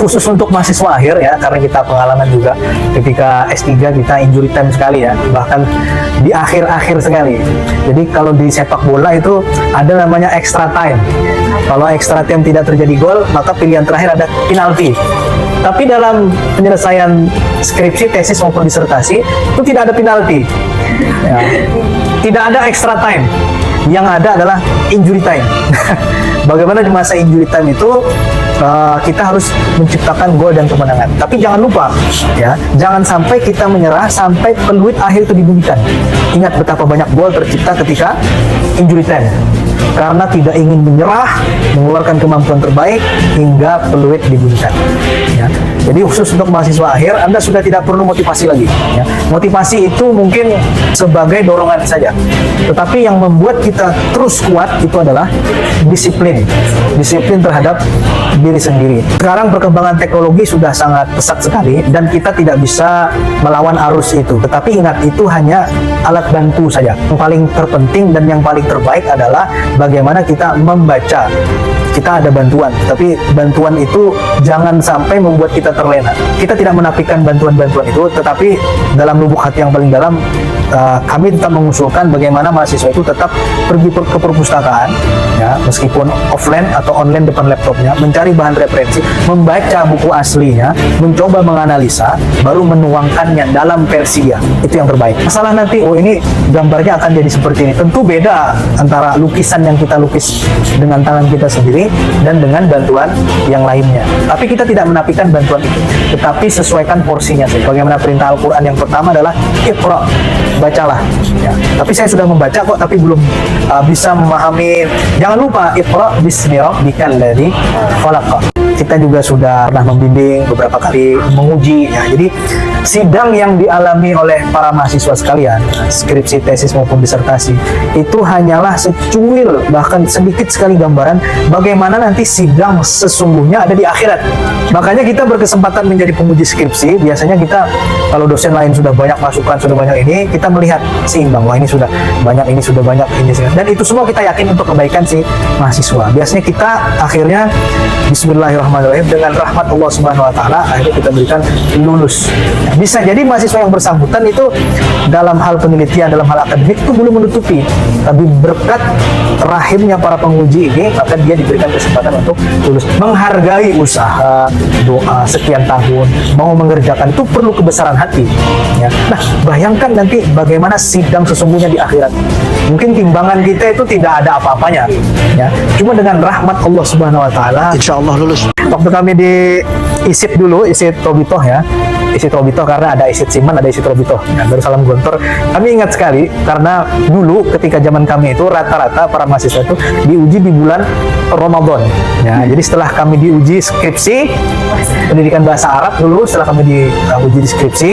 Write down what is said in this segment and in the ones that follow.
khusus untuk mahasiswa akhir ya, karena kita pengalaman juga ketika S3 kita injury time sekali ya, bahkan di akhir-akhir sekali. Jadi kalau di sepak bola itu ada namanya extra time. Kalau extra time tidak terjadi gol, maka pilihan terakhir ada penalti. Tapi dalam penyelesaian skripsi, tesis maupun disertasi itu tidak ada penalti. Ya. Tidak ada extra time. Yang ada adalah injury time. Bagaimana di masa injury time itu kita harus menciptakan gol dan kemenangan. Tapi jangan lupa, ya, jangan sampai kita menyerah sampai peluit akhir itu dibunyikan. Ingat betapa banyak gol tercipta ketika injury time. Karena tidak ingin menyerah, mengeluarkan kemampuan terbaik hingga peluit dibunyikan. Ya. Jadi khusus untuk mahasiswa akhir, Anda sudah tidak perlu motivasi lagi. Ya. Motivasi itu mungkin sebagai dorongan saja. Tetapi yang membuat kita terus kuat itu adalah disiplin. Disiplin terhadap diri sendiri. Sekarang perkembangan teknologi sudah sangat pesat sekali dan kita tidak bisa melawan arus itu. Tetapi ingat, itu hanya alat bantu saja. Yang paling terpenting dan yang paling terbaik adalah bagaimana kita membaca. Kita ada bantuan, tapi bantuan itu jangan sampai membuat kita terlena. Kita tidak menafikan bantuan-bantuan itu, tetapi dalam lubuk hati yang paling dalam, kami tetap mengusulkan bagaimana mahasiswa itu tetap pergi ke perpustakaan, ya, meskipun offline atau online depan laptopnya, mencari bahan referensi, membaca buku aslinya, mencoba menganalisa, baru menuangkannya dalam versi ya. Itu yang terbaik. Masalah nanti, oh ini gambarnya akan jadi seperti ini. Tentu beda antara lukisan yang kita lukis dengan tangan kita sendiri dan dengan bantuan yang lainnya. Tapi kita tidak menafikan bantuan itu, tetapi sesuaikan porsinya saja. Bagaimana perintah Al-Quran yang pertama adalah Iqra, bacalah. Ya. Tapi saya sudah membaca kok, tapi belum bisa memahami. Jangan lupa Iqra bismi rabbikal ladzi khalaq. Kita juga sudah pernah membimbing beberapa kali, menguji. Ya. Jadi sidang yang dialami oleh para mahasiswa sekalian, skripsi, tesis maupun disertasi, itu hanyalah secuil, bahkan sedikit sekali gambaran bagaimana nanti sidang sesungguhnya ada di akhirat. Makanya kita berkesempatan menjadi penguji skripsi. Biasanya kita, kalau dosen lain sudah banyak masukan, sudah banyak ini, kita melihat seimbang. Wah, ini sudah banyak, ini sudah banyak, ini sudah. Dan itu semua kita yakin untuk kebaikan si mahasiswa. Biasanya kita akhirnya bismillahirrahmanirrahim, dengan rahmat Allah Subhanahu wa taala akhirnya kita berikan lulus. Bisa jadi mahasiswa yang bersangkutan itu dalam hal penelitian, dalam hal akademik itu belum menutupi, tapi berkat rahimnya para penguji ini, maka dia diberikan kesempatan untuk lulus. Menghargai usaha, doa sekian tahun, mau mengerjakan, itu perlu kebesaran hati. Ya. Nah, bayangkan nanti bagaimana sidang sesungguhnya di akhirat. Mungkin timbangan kita itu tidak ada apa-apanya, ya. Cuma dengan rahmat Allah Subhanahu wa taala, insya Allah lulus. Waktu kami di ISIT dulu, ISIT Robitoh ya, ISIT Robitoh karena ada ISIT Siman, ada ISIT Robitoh, ya, Darussalam Gontor. Kami ingat sekali karena dulu ketika zaman kami itu rata-rata para mahasiswa itu diuji di bulan Ramadan. Ya, jadi setelah kami diuji skripsi pendidikan bahasa Arab dulu, setelah kami diuji di skripsi,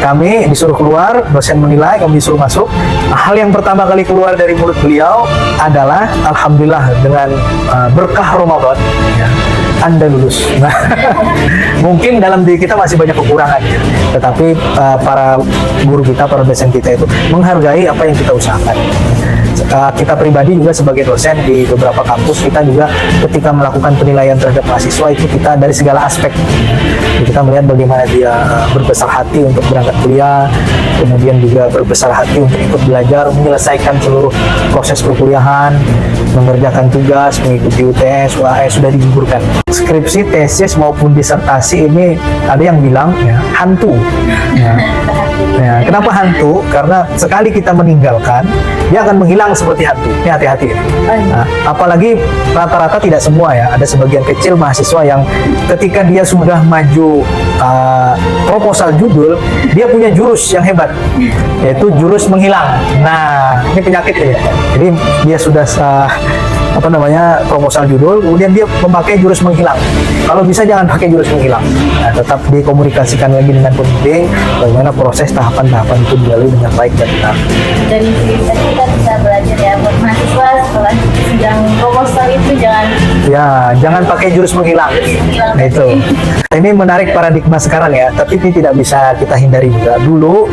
kami disuruh keluar, dosen menilai, kami disuruh masuk. Hal yang pertama kali keluar dari mulut beliau adalah alhamdulillah dengan berkah Ramadan, ya, Anda lulus. Nah, mungkin dalam diri kita masih banyak kekurangan, ya. Tetapi para guru kita, para dosen kita itu menghargai apa yang kita usahakan. Kita pribadi juga sebagai dosen di beberapa kampus, kita juga ketika melakukan penilaian terhadap mahasiswa itu kita dari segala aspek. Kita melihat bagaimana dia berbesar hati untuk berangkat kuliah, kemudian juga berbesar hati untuk ikut belajar, menyelesaikan seluruh proses perkuliahan, mengerjakan tugas, mengikuti UTS, UAS, sudah digugurkan. Skripsi, tesis maupun disertasi ini ada yang bilang ya, hantu. Ya. Ya, kenapa hantu? Karena sekali kita meninggalkan, dia akan menghilang seperti hantu. Ini hati-hati. Nah, apalagi rata-rata tidak semua ya, ada sebagian kecil mahasiswa yang ketika dia sudah maju proposal judul, dia punya jurus yang hebat, yaitu jurus menghilang. Nah, ini penyakit ya. Jadi dia sudah proposal judul, kemudian dia memakai jurus menghilang. Kalau bisa jangan pakai jurus menghilang. Nah, tetap dikomunikasikan lagi dengan pembimbing bagaimana proses tahapan-tahapan itu dilalui dengan baik dan benar. Dari sini kita bisa belajar ya buat mahasiswa setelah sidang proposal itu jangan pakai jurus menghilang. Nah, itu. Ini menarik paradigma sekarang ya, tapi ini tidak bisa kita hindari juga. Dulu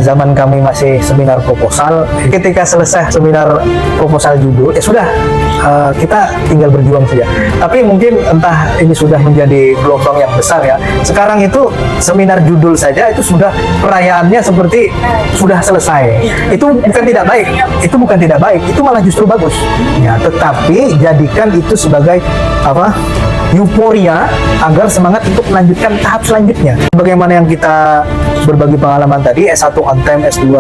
zaman kami masih seminar proposal, ketika selesai seminar proposal judul, ya sudah, kita tinggal berjuang saja. Tapi mungkin entah ini sudah menjadi gelombang yang besar ya. Sekarang itu seminar judul saja itu sudah perayaannya seperti sudah selesai. Itu bukan tidak baik, itu malah justru bagus. Ya, tetapi jadikan itu sebagai apa? Euforia agar semangat untuk melanjutkan tahap selanjutnya. Bagaimana yang kita berbagi pengalaman tadi, S1 on time, S2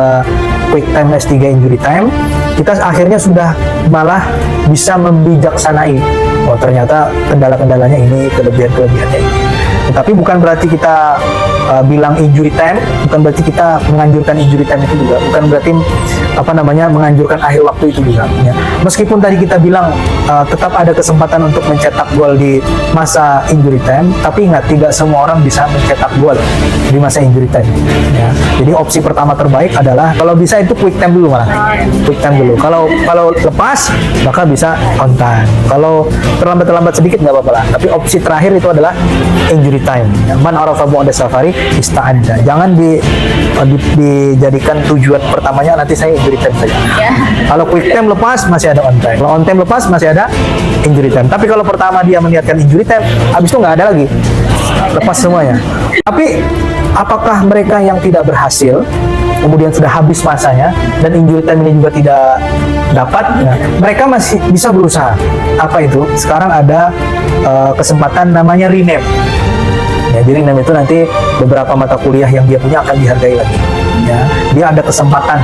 quick time, S3 injury time, kita akhirnya sudah malah bisa membijaksanai. Oh, ternyata kendala-kendalanya ini, kelebihan-kelebihannya ini. Tetapi bukan berarti kita bilang injury time, bukan berarti kita menganjurkan injury time itu juga, bukan berarti menganjurkan akhir waktu itu juga. Ya. Meskipun tadi kita bilang tetap ada kesempatan untuk mencetak gol di masa injury time, tapi ingat tidak semua orang bisa mencetak gol di masa injury time. Ya. Jadi opsi pertama terbaik adalah kalau bisa itu quick time dulu malah, quick time dulu. Kalau lepas maka bisa on time. Kalau terlambat sedikit nggak apa-apa lah. Tapi opsi terakhir itu adalah injury time. Man arafa bu'da safari ista'adda. Jangan dijadikan tujuan pertamanya nanti saya injury time saja. Kalau quick time lepas masih ada on time. Kalau on time lepas masih ada injury time. Tapi kalau pertama dia meniatkan injury time, habis itu nggak ada lagi. Lepas semuanya. Tapi apakah mereka yang tidak berhasil kemudian sudah habis masanya dan injury time ini juga tidak dapat, mereka masih bisa berusaha. Apa itu? Sekarang ada kesempatan namanya rename. Ya, jadi rename itu nanti beberapa mata kuliah yang dia punya akan dihargai lagi. Ya, dia ada kesempatan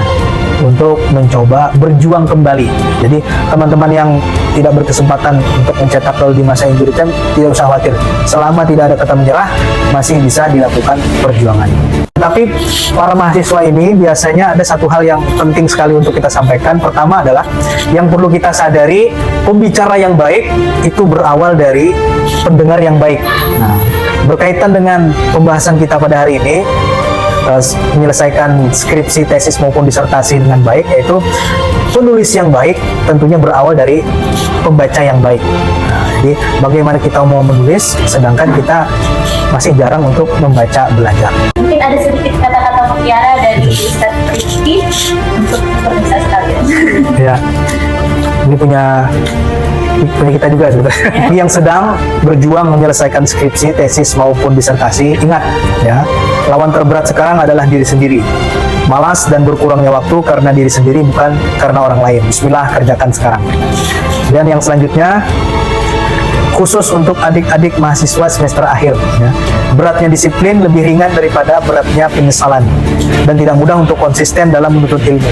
untuk mencoba berjuang kembali. Jadi teman-teman yang tidak berkesempatan untuk mencetak gol di masa injury time tidak usah khawatir. Selama tidak ada kata menyerah, masih bisa dilakukan perjuangan. Tapi para mahasiswa ini biasanya ada satu hal yang penting sekali untuk kita sampaikan. Pertama adalah yang perlu kita sadari, pembicara yang baik itu berawal dari pendengar yang baik. Nah, berkaitan dengan pembahasan kita pada hari ini, menyelesaikan skripsi, tesis maupun disertasi dengan baik, yaitu penulis yang baik tentunya berawal dari pembaca yang baik. Nah, jadi bagaimana kita mau menulis sedangkan kita masih jarang untuk membaca belajar. Mungkin ada sedikit kata-kata mutiara dari Ustaz Rizky untuk pemirsa sekalian. Ya, ini punya kita juga sebenarnya. Yang sedang berjuang menyelesaikan skripsi, tesis maupun disertasi, ingat ya, lawan terberat sekarang adalah diri sendiri. Malas dan berkurangnya waktu karena diri sendiri, bukan karena orang lain. Bismillah, kerjakan sekarang. Dan yang selanjutnya, khusus untuk adik-adik mahasiswa semester akhir, ya, beratnya disiplin lebih ringan daripada beratnya penyesalan dan tidak mudah untuk konsisten dalam menuntut ilmu.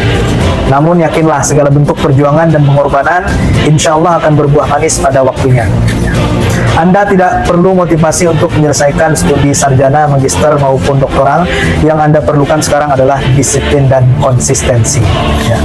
Namun yakinlah segala bentuk perjuangan dan pengorbanan insya Allah akan berbuah manis pada waktunya. Anda tidak perlu motivasi untuk menyelesaikan studi sarjana, magister maupun doktoral. Yang Anda perlukan sekarang adalah disiplin dan konsistensi. Ya.